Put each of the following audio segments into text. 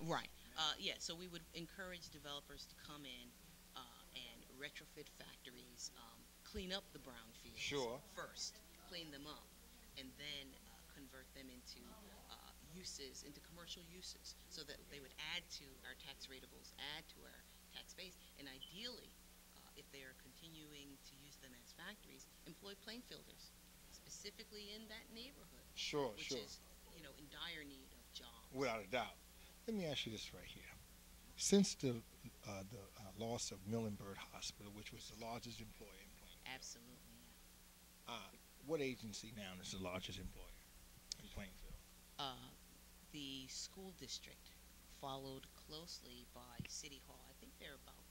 Right. Yeah. So we would encourage developers to come in and retrofit factories, clean up the brownfields Sure. first, clean them up, and then convert them into uses, into commercial uses, so that they would add to our tax ratables, add to our tax base, and ideally, if they are continuing to use them as factories, employ Plainfielders, specifically in that neighborhood, Sure, which sure. is, in dire need of jobs. Without a doubt. Let me ask you this right here. Since the loss of Millenberg Hospital, which was the largest employer in Plainfield, Absolutely, yeah. uh, what agency now is the largest employer in Plainfield? Uh, the school district, followed closely by City Hall. I think they're about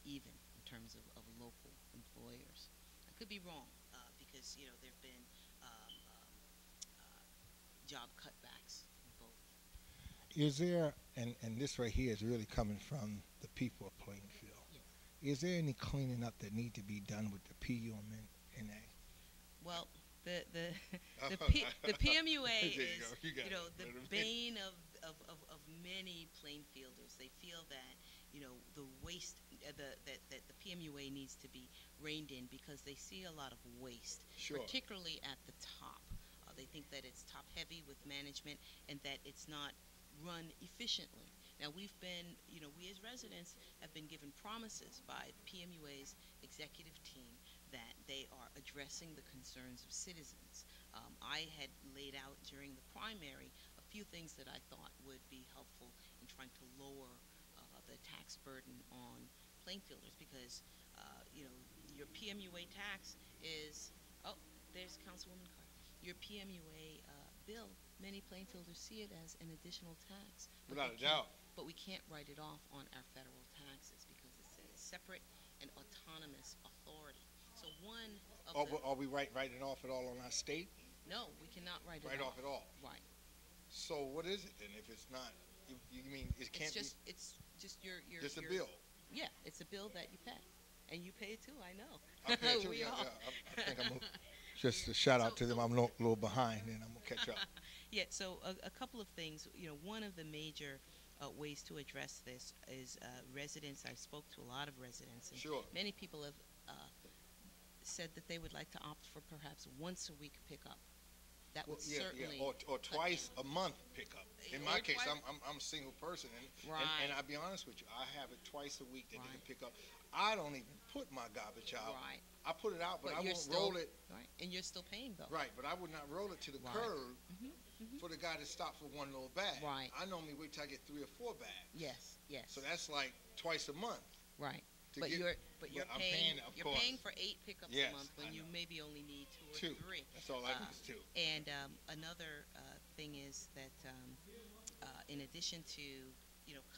even in terms of local employers. I could be wrong because there have been job cutbacks in both. Is there, and this right here is really coming from the people of Plainfield, Yeah. is there any cleaning up that need to be done with the PUMNA? Well, the Oh, the PMUA there you is go. You got the it. bane of many Plainfielders. They feel that the waste that the PMUA needs to be reined in because they see a lot of waste, Sure. particularly at the top. They think that it's top heavy with management and that it's not run efficiently. Now we as residents have been given promises by the PMUA's executive team that they are addressing the concerns of citizens. I had laid out during the primary a few things that I thought would be helpful in trying to lower the tax burden on Plainfielders because, your PMUA tax is, oh, there's Councilwoman Carter. Your PMUA bill, many Plainfielders see it as an additional tax, Without a doubt. but we can't write it off on our federal taxes because it's a separate and autonomous authority. So one of the Are we writing off at all on our state? no, we cannot write it Write off at all. Right. So what is it then if it's not? You mean it can't It's just your be just a your bill? yeah, it's a bill that you pay, and you pay it too. I know. I pay it too. We Yeah, all. yeah. I think I'm just a shout out to them. I'm a little behind, and I'm gonna catch up. Yeah. So a couple of things. One of the major ways to address this is residents. I spoke to a lot of residents, and Sure. many people have said that they would like to opt for perhaps once a week pickup. That Well, would yeah, certainly or twice a month pickup. In my or case, twice- I'm a single person, Right. and I'll be honest with you, I have it twice a week that they can Right. pick up. I don't even put my garbage out. Right. I put it out, but I you're won't still roll it. right, and you're still paying though. Right, but I would not roll it to the Right. curb Hmm. for the guy to stop for one little bag. Right. I normally wait till I get 3 or 4 bags. Yes. Yes. So that's like twice a month. right. To But get, you're I'm paying, of you're course. paying for 8 pickups Yes, a month I when you know. maybe only need 2 or Two. 3. That's all I Uh, need is two. And another thing is that in addition to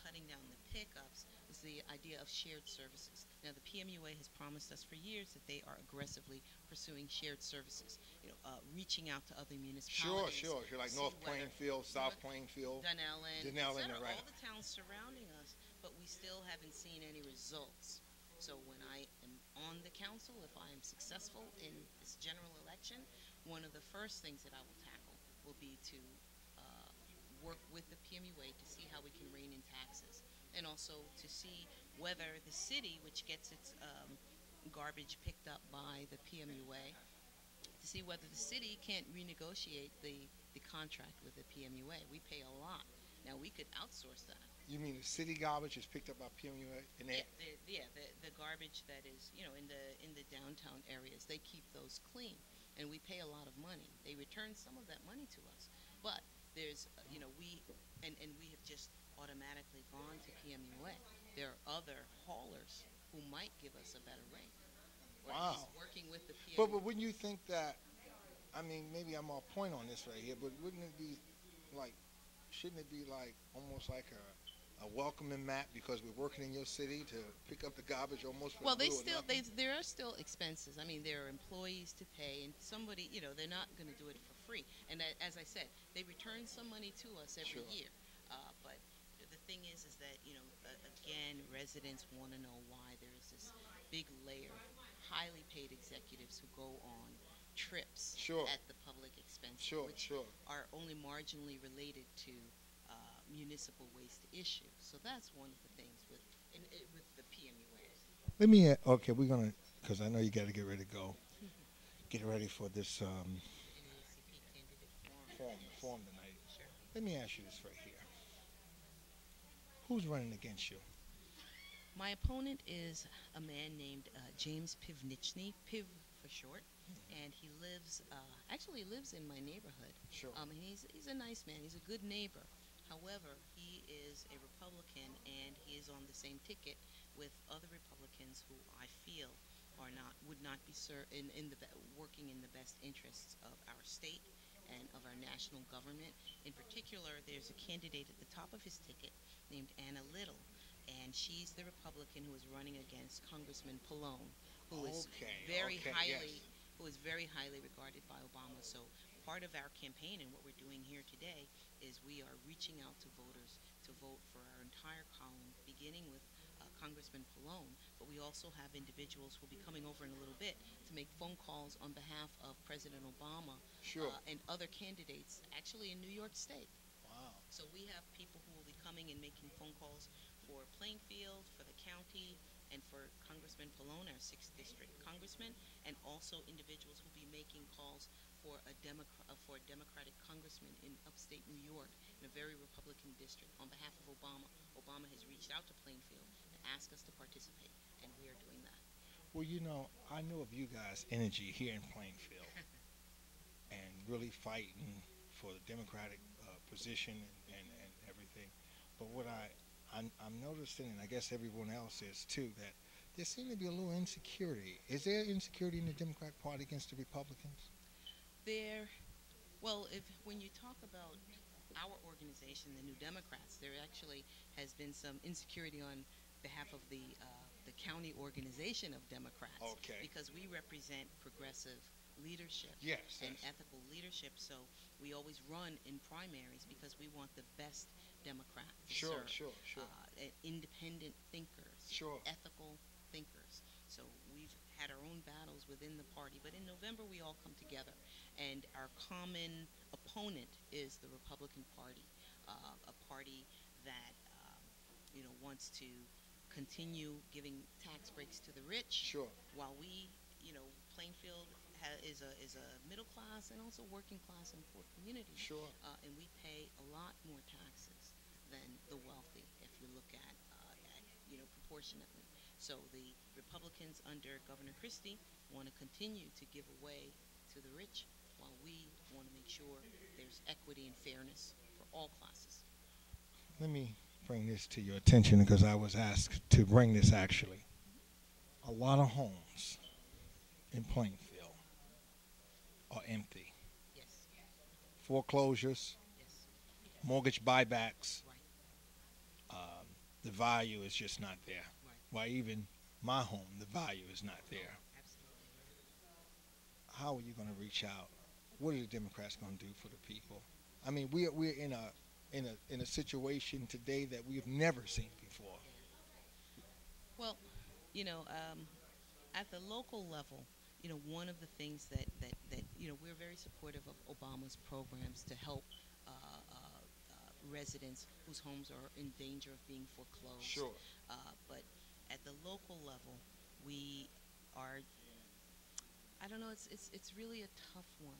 cutting down the pickups is the idea of shared services. Now the PMUA has promised us for years that they are aggressively pursuing shared services. Reaching out to other Sure, municipalities. sure. You're like see North whether- Plainfield, South Plainfield. Dunellen, Dunellen, etc., right. all the towns surrounding us, but we still haven't seen any results. So when I am on the council, if I am successful in this general election, one of the first things that I will tackle will be to work with the PMUA to see how we can rein in taxes, and also to see whether the city, which gets its garbage picked up by the PMUA, to see whether the city can't renegotiate the contract with the PMUA. We pay a lot. Now we could outsource that. You mean the city garbage is picked up by PMUA? And Yeah, they, the garbage that is in the downtown areas, they keep those clean, and we pay a lot of money. They return some of that money to us, but there's and we have just automatically gone to PMUA. There are other haulers who might give us a better rate. We're at least Wow. working with the but PMUA. wouldn't you think that? I mean, maybe I'm off point on this right here, but wouldn't it be like? Shouldn't it be like almost like a welcoming mat because we're working in your city to pick up the garbage almost for Well, they little or still nothing? there are still expenses. I mean, there are employees to pay, and somebody they're not going to do it for free. And as I said, they return some money to us every Sure. year. But the thing is that again, residents want to know why there is this big layer of highly paid executives who go on trips Sure. at the public expense, Sure, which sure. are only marginally related to municipal waste issue. So that's one of the things with the PMUA. Let me. Okay, we're gonna because I know you got to get ready to go. Get ready for this NAACP candidate forum. Yes, form tonight. sure. Let me ask you this right here. Who's running against you? My opponent is a man named James Pivnichny, Piv for short, and he lives actually lives in my neighborhood. Sure. And he's a nice man. He's a good neighbor. However, he is a Republican, and he is on the same ticket with other Republicans who I feel are not would not be working in the best interests of our state and of our national government. In particular, there's a candidate at the top of his ticket named Anna Little, and she's the Republican who is running against Congressman Pallone, who is very Okay, highly yes. who is very highly regarded by Obama. So part of our campaign and what we're doing here today is we are reaching out to voters to vote for our entire column, beginning with Congressman Pallone, but we also have individuals who will be coming over in a little bit to make phone calls on behalf of President Obama Sure. and other candidates, actually in New York State. Wow. So we have people who will be coming and making phone calls for Plainfield, for the county, and for Congressman Pallone, our 6th district congressman, and also individuals who will be making calls for a Democratic congressman in upstate New York in a very Republican district on behalf of Obama. Obama has reached out to Plainfield to ask us to participate, and we are doing that. Well, I know of you guys' energy here in Plainfield and really fighting for the Democratic position and everything. But what I'm noticing, and I guess everyone else is too, that there seems to be a little insecurity. Is there insecurity in the Democratic Party against the Republicans? There, well, if when you talk about our organization, the New Democrats, there actually has been some insecurity on behalf of the county organization of Democrats, Okay. because we represent progressive leadership Yes. and Yes. ethical leadership. So we always run in primaries because we want the best Democrat to Sure. serve. Sure. Sure. Independent thinkers, Sure. ethical thinkers. So we've had our own battles within the party, but in November we all come together, and our common opponent is the Republican Party, a party that wants to continue giving tax breaks to the rich, Sure. while we, Plainfield is a middle class and also working class and poor community, Sure. and we pay a lot more taxes than the wealthy if you look proportionately. So the Republicans under Governor Christie want to continue to give away to the rich, while we want to make sure there's equity and fairness for all classes. Let me bring this to your attention because I was asked to bring this actually. A lot of homes in Plainfield are empty. Yes, Foreclosures, yes, mortgage buybacks, right, the value is just not there. right. Why even my home, the value is not there. Absolutely. How are you going to reach out? What are the Democrats going to do for the people? I mean, we're in a situation today that we've never seen before. Well, at the local level, one of the things that we're very supportive of Obama's programs to help residents whose homes are in danger of being foreclosed. Sure. But at the local level, we are. I don't know. It's really a tough one.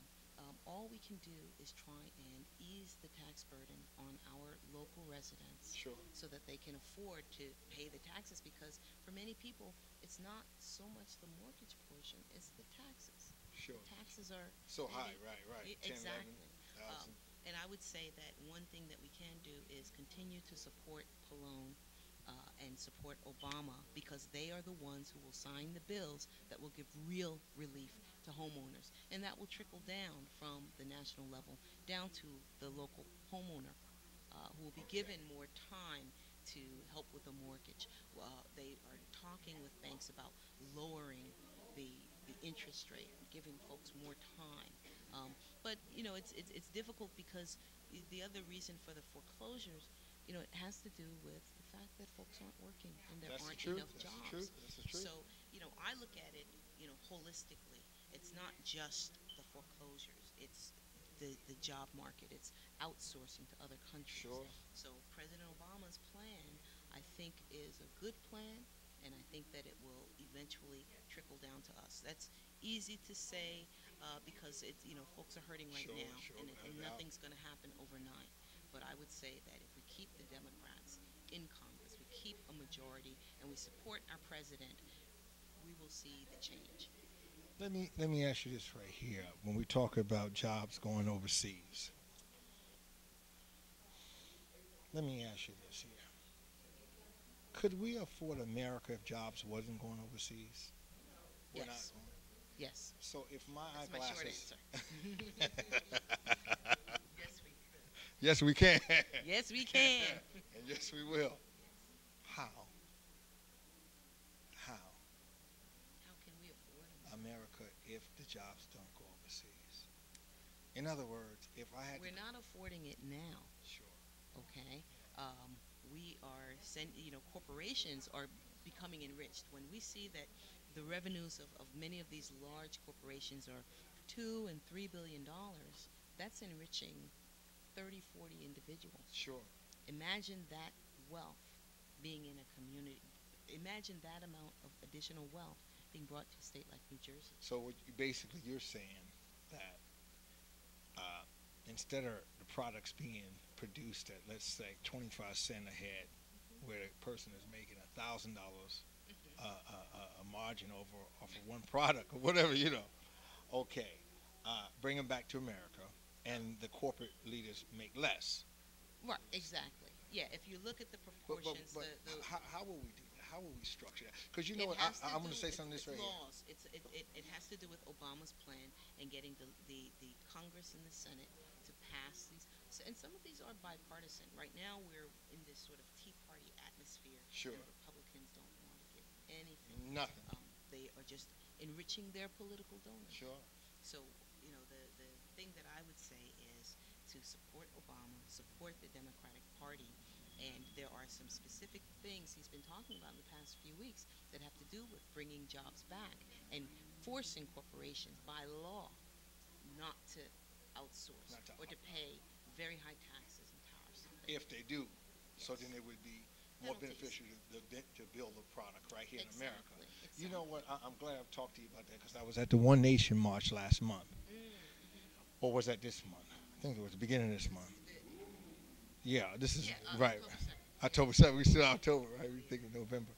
All we can do is try and ease the tax burden on our local residents, Sure. so that they can afford to pay the taxes, because for many people it's not so much the mortgage portion, it's the taxes. Sure. Taxes are So high, really- right. 10, exactly. 11,000. And I would say that one thing that we can do is continue to support Pallone and support Obama, because they are the ones who will sign the bills that will give real relief to homeowners, and that will trickle down from the national level down to the local homeowner, who will be given more time to help with a mortgage. They are talking with banks about lowering the interest rate, giving folks more time. But it's difficult because the other reason for the foreclosures, it has to do with the fact that folks aren't working and there That's the aren't truth. enough That's jobs. the truth. That's the truth. So I look at it holistically. It's not just the foreclosures. It's the job market. It's outsourcing to other countries. Sure. So President Obama's plan, I think, is a good plan, and I think that it will eventually trickle down to us. That's easy to say because it's, folks are hurting right Sure, now, sure, and, no and doubt. nothing's going to happen overnight. But I would say that if we keep the Democrats in Congress, we keep a majority, and we support our president, we will see the change. Let me ask you this right here. When we talk about jobs going overseas, let me ask you this here. Could we afford America if jobs wasn't going overseas? We're not Yes. going. Yes. So if my That's my short eyeglasses, answer. Yes, we could. yes, we can, Yes, we can. and yes, we will. How? How How can we afford them? America if the jobs don't go overseas? In other words, if I had We're to, not affording it now. sure, Okay. We are corporations are becoming enriched. When we see that the revenues of many of these large corporations are $2 and $3 billion, that's enriching 30, 40 individuals. sure. Imagine that wealth being in a community. Imagine that amount of additional wealth being brought to a state like New Jersey. So basically, you're saying that uh, instead of the products being produced at, let's say, 25 cents a head, where the person is making $1,000 a margin over off of one product or whatever, okay, bring them back to America, and the corporate leaders make less. Right, exactly. Yeah, if you look at the proportions, But the how will we do that? How will we structure that? Because you it know what, has to I'm going to do say it's, something this it's right here. laws. It has to do with Obama's plan and getting the Congress and the Senate to pass these. So, and some of these are bipartisan. Right now, we're in this sort of Tea Party atmosphere. Sure. And Republicans don't want to give anything. Nothing. They are just enriching their political donors. Sure. So, the thing that I would say is to support Obama, support the Democratic Party, and there are some specific things he's been talking about in the past few weeks that have to do with bringing jobs back and forcing corporations by law not to outsource Not to or to pay very high taxes and tariffs. If they do, so Yes. then it would be more Penalties. beneficial to build a product right here in America. Exactly. You know what? I'm glad I've talked to you about that because I was at the One Nation March last month. Or was that this month? I think it was the beginning of this month. Yeah, this is right. October 7th. We still October, right? We thinking November.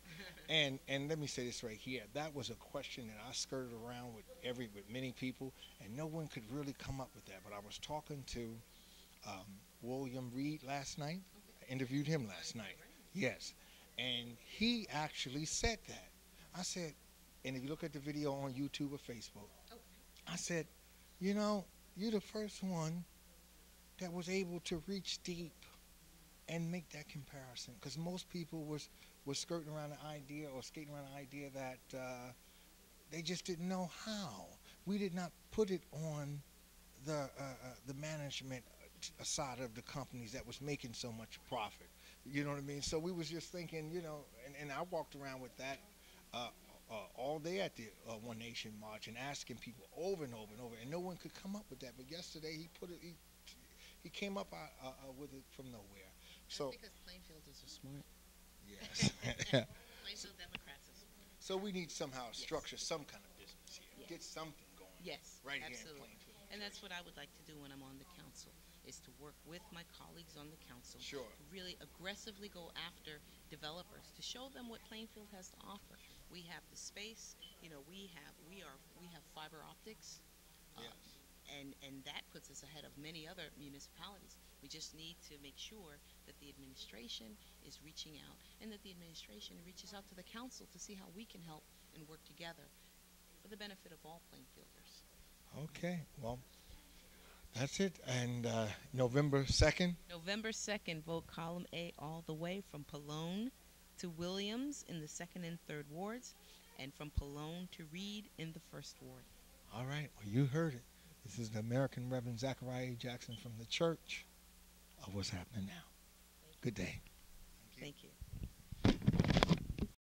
And let me say this right here. That was a question that I skirted around with many people, and no one could really come up with that. But I was talking to William Reed last night. I interviewed him last night. Yes, and he actually said that. I said, and if you look at the video on YouTube or Facebook, I said, you're the first one that was able to reach deep and make that comparison, because most people was skirting around the idea or skating around the idea that they just didn't know how. We did not put it on the management side of the companies that was making so much profit. You know what I mean? So we was just thinking, and I walked around with that all day at the One Nation March and asking people over and over and over, and no one could come up with that. But yesterday he came up with it from nowhere. So because Plainfielders are smart. yes. Plainfield Democrats are smart. So we need somehow Yes. structure some kind of business here. Yes. Get something going. Yes, Right absolutely. here in Plainfield. And that's what I would like to do when I'm on the council, is to work with my colleagues on the council Sure. to really aggressively go after developers to show them what Plainfield has to offer. We have the space, we have fiber optics, Yes. and that puts us ahead of many other municipalities. We just need to make sure that the administration is reaching out and that the administration reaches out to the council to see how we can help and work together for the benefit of all Plainfielders. Okay. Well, that's it. And November 2nd. November 2nd, vote column A all the way from Pallone to Williams in the 2nd and 3rd wards, and from Pallone to Reed in the 1st ward. All right. Well, you heard it. This is the American Reverend Zachariah Jackson from the Church of What's Happening Now. Good day. Thank you.